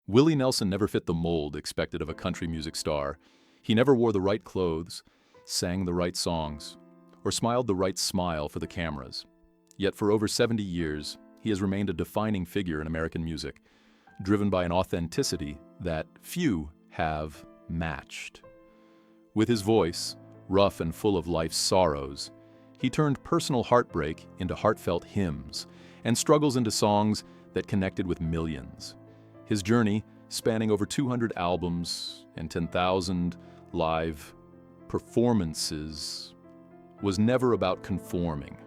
Willie Nelson never fit the mold expected of a country music star. He never wore the right clothes, sang the right songs, or smiled the right smile for the cameras. Yet for over 70 years, he has remained a defining figure in American music, driven by an authenticity that few have matched. With his voice, rough and full of life's sorrows, he turned personal heartbreak into heartfelt hymns and struggles into songs that connected with millions. His journey, spanning over 200 albums and 10,000 live performances, was never about conforming.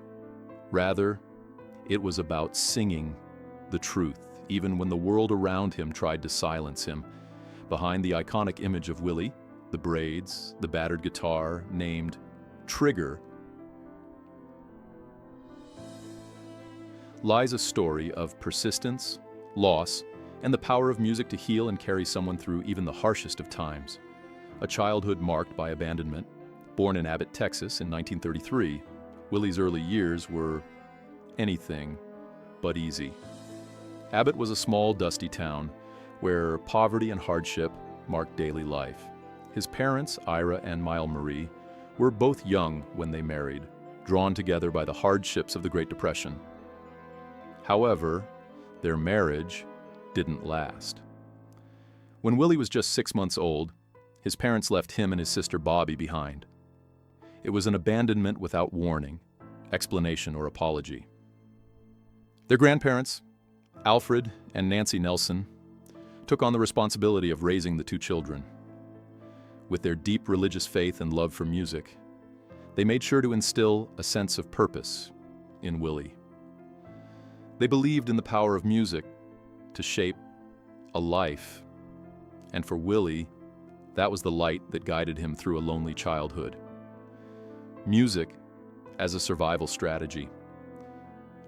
Rather, it was about singing the truth, even when the world around him tried to silence him. Behind the iconic image of Willie, the braids, the battered guitar, named Trigger, lies a story of persistence, loss, and the power of music to heal and carry someone through even the harshest of times. A childhood marked by abandonment, born in Abbott, Texas in 1933, Willie's early years were anything but easy. Abbott was a small, dusty town where poverty and hardship marked daily life. His parents, Ira and Mile Marie, were both young when they married, drawn together by the hardships of the Great Depression. However, their marriage didn't last. When Willie was just 6 months old, his parents left him and his sister Bobby behind. It was an abandonment without warning, explanation, or apology. Their grandparents, Alfred and Nancy Nelson, took on the responsibility of raising the two children. With their deep religious faith and love for music, they made sure to instill a sense of purpose in Willie. They believed in the power of music to shape a life, and for Willie, that was the light that guided him through a lonely childhood. Music as a survival strategy.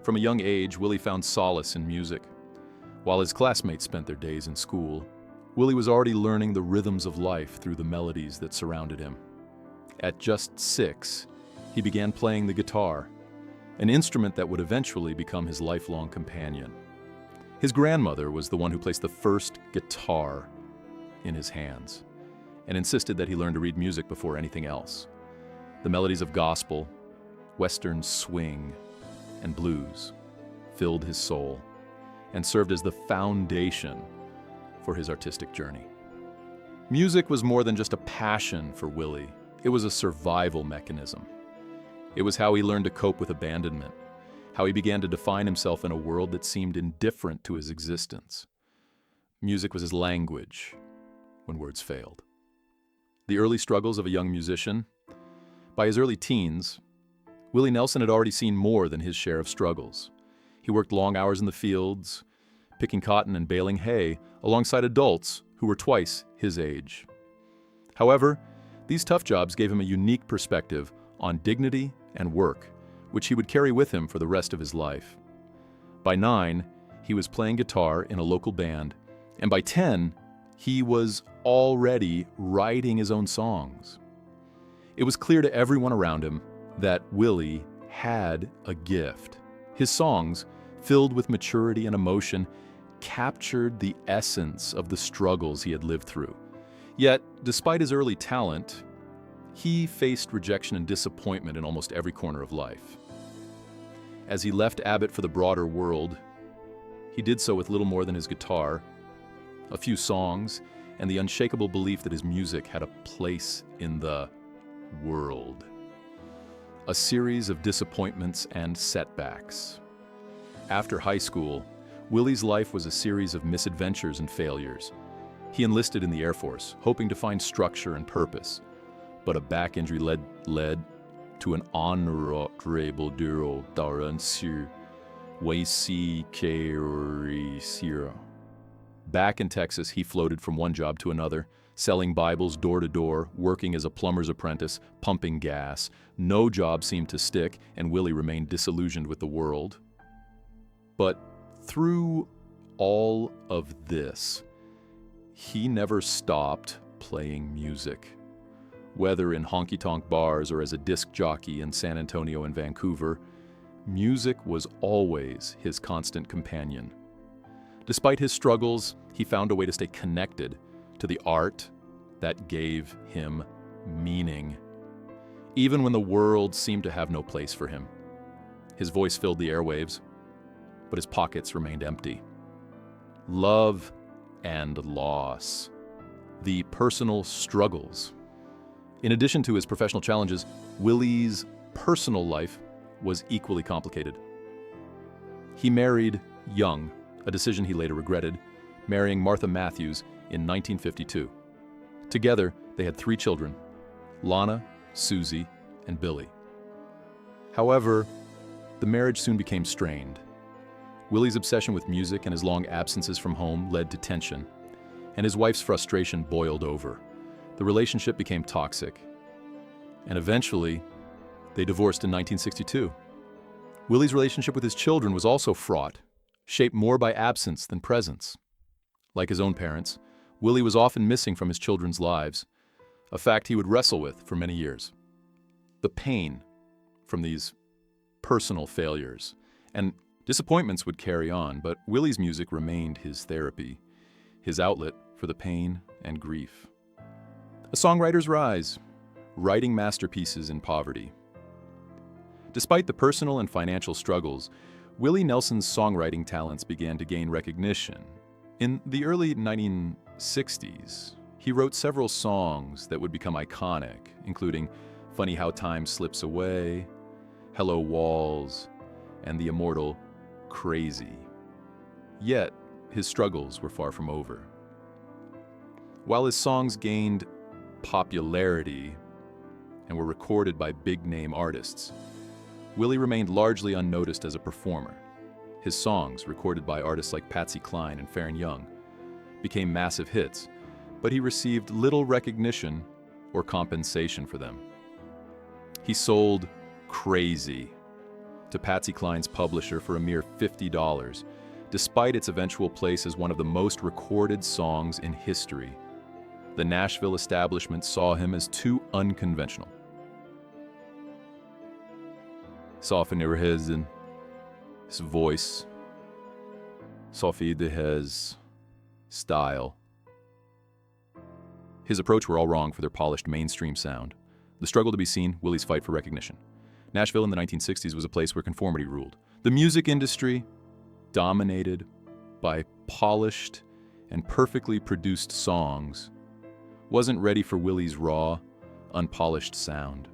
From a young age, Willie found solace in music. While his classmates spent their days in school, Willie was already learning the rhythms of life through the melodies that surrounded him. At just 6, he began playing the guitar, an instrument that would eventually become his lifelong companion. His grandmother was the one who placed the first guitar in his hands and insisted that he learn to read music before anything else. The melodies of gospel, Western swing, and blues filled his soul and served as the foundation for his artistic journey. Music was more than just a passion for Willie. It was a survival mechanism. It was how he learned to cope with abandonment, how he began to define himself in a world that seemed indifferent to his existence. Music was his language when words failed. The early struggles of a young musician. By his early teens, Willie Nelson had already seen more than his share of struggles. He worked long hours in the fields, picking cotton and baling hay, alongside adults who were twice his age. However, these tough jobs gave him a unique perspective on dignity and work, which he would carry with him for the rest of his life. By 9, he was playing guitar in a local band, and by 10, he was already writing his own songs. It was clear to everyone around him that Willie had a gift. His songs, filled with maturity and emotion, captured the essence of the struggles he had lived through. Yet, despite his early talent, he faced rejection and disappointment in almost every corner of life. As he left Abbott for the broader world, he did so with little more than his guitar, a few songs, and the unshakable belief that his music had a place in the world. A series of disappointments and setbacks. After high school, Willie's life was a series of misadventures and failures. He enlisted in the Air Force, hoping to find structure and purpose, but a back injury led to an honorable duro d'aransir Waisi. Back in Texas, he floated from one job to another, selling Bibles door to door, working as a plumber's apprentice, pumping gas. No job seemed to stick, and Willie remained disillusioned with the world. But through all of this, he never stopped playing music. Whether in honky-tonk bars or as a disc jockey in San Antonio and Vancouver, music was always his constant companion. Despite his struggles, he found a way to stay connected to the art that gave him meaning. Even when the world seemed to have no place for him, his voice filled the airwaves, but his pockets remained empty. Love and loss. The personal struggles. In addition to his professional challenges, Willie's personal life was equally complicated. He married young, a decision he later regretted, marrying Martha Matthews in 1952. Together, they had 3 children, Lana, Susie, and Billy. However, the marriage soon became strained. Willie's obsession with music and his long absences from home led to tension, and his wife's frustration boiled over. The relationship became toxic, and eventually, they divorced in 1962. Willie's relationship with his children was also fraught, shaped more by absence than presence. Like his own parents, Willie was often missing from his children's lives, a fact he would wrestle with for many years. The pain from these personal failures and disappointments would carry on, but Willie's music remained his therapy, his outlet for the pain and grief. A songwriter's rise, writing masterpieces in poverty. Despite the personal and financial struggles, Willie Nelson's songwriting talents began to gain recognition. In the early 1960s, he wrote several songs that would become iconic, including Funny How Time Slips Away, Hello Walls, and the immortal Crazy. Yet, his struggles were far from over. While his songs gained popularity and were recorded by big-name artists, Willie remained largely unnoticed as a performer. His songs, recorded by artists like Patsy Cline and Faron Young, became massive hits, but he received little recognition or compensation for them. He sold Crazy to Patsy Cline's publisher for a mere $50, despite its eventual place as one of the most recorded songs in history. The Nashville establishment saw him as too unconventional. Soften your heads in his voice, soften his style. His approach were all wrong for their polished mainstream sound. The struggle to be seen, Willie's fight for recognition. Nashville in the 1960s was a place where conformity ruled. The music industry, dominated by polished and perfectly produced songs, wasn't ready for Willie's raw, unpolished sound.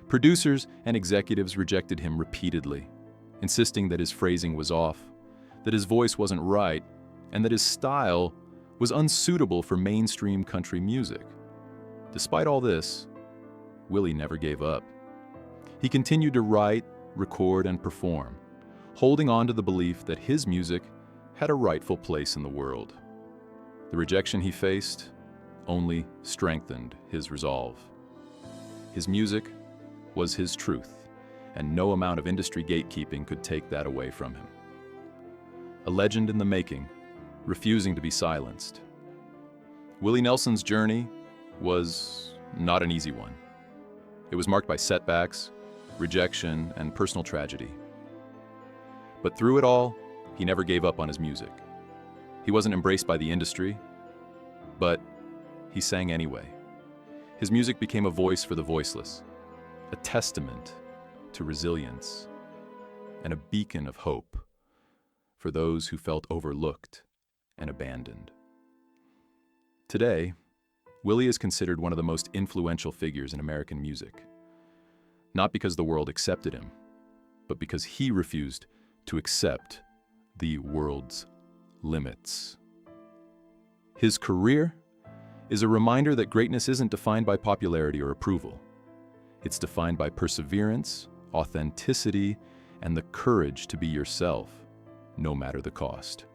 Producers and executives rejected him repeatedly, insisting that his phrasing was off, that his voice wasn't right, and that his style was unsuitable for mainstream country music. Despite all this, Willie never gave up. He continued to write, record, and perform, holding on to the belief that his music had a rightful place in the world. The rejection he faced only strengthened his resolve. His music was his truth, and no amount of industry gatekeeping could take that away from him. A legend in the making, refusing to be silenced. Willie Nelson's journey was not an easy one. It was marked by setbacks, rejection, and personal tragedy. But through it all, he never gave up on his music. He wasn't embraced by the industry, but he sang anyway. His music became a voice for the voiceless, a testament to resilience, and a beacon of hope for those who felt overlooked and abandoned. Today, Willie is considered one of the most influential figures in American music, not because the world accepted him, but because he refused to accept the world's limits. His career is a reminder that greatness isn't defined by popularity or approval. It's defined by perseverance, authenticity, and the courage to be yourself, no matter the cost.